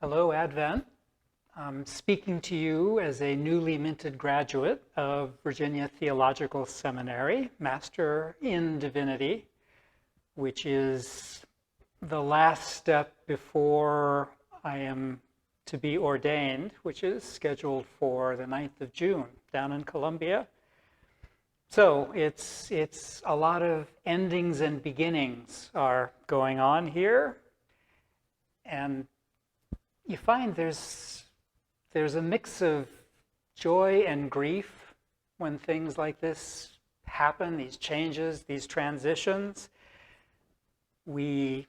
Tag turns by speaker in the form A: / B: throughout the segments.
A: Hello, Advent. I'm speaking to you as a newly minted graduate of Virginia Theological Seminary, Master in Divinity, which is the last step before I am to be ordained, which is scheduled for the 9th of June down in Columbia. So it's a lot of endings and beginnings are going on here. And you find there's a mix of joy and grief when things like this happen, these changes, these transitions. We,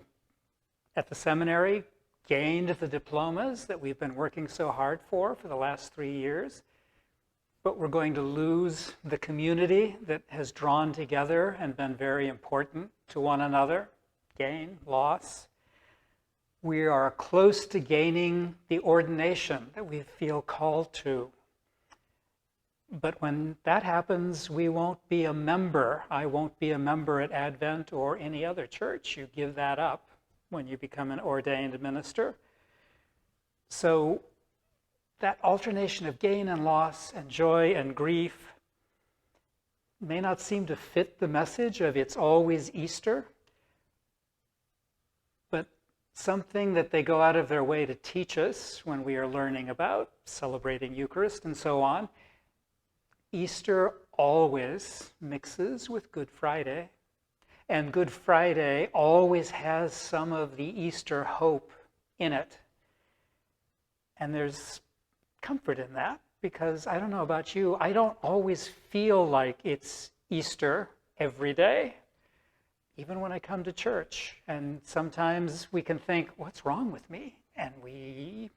A: at the seminary, gained the diplomas that we've been working so hard for the last 3 years, but we're going to lose the community that has drawn together and been very important to one another. Gain, loss. We are close to gaining the ordination that we feel called to. But when that happens, we won't be a member. I won't be a member at Advent or any other church. You give that up when you become an ordained minister. So that alternation of gain and loss and joy and grief may not seem to fit the message of it's always Easter, but something that they go out of their way to teach us when we are learning about celebrating Eucharist and so on. Easter always mixes with Good Friday, and Good Friday always has some of the Easter hope in it. And there's comfort in that, because I don't know about you, I don't always feel like it's Easter every day, even when I come to church. And sometimes we can think, what's wrong with me? And we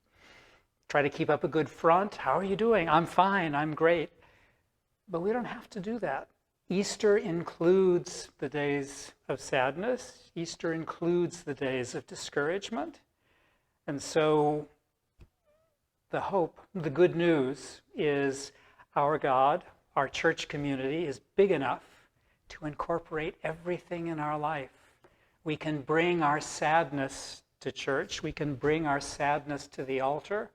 A: try to keep up a good front. How are you doing? I'm fine, I'm great. But we don't have to do that. Easter includes the days of sadness. Easter includes the days of discouragement. And so the hope, the good news is our God, our church community is big enough to incorporate everything in our life. We can bring our sadness to church. We can bring our sadness to the altar,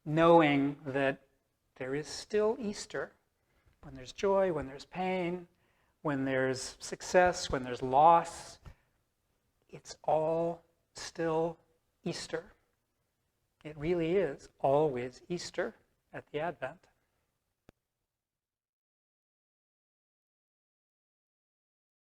A: knowing that there is still Easter. When there's joy, when there's pain, when there's success, when there's loss, it's all still Easter. It really is always Easter at the Advent.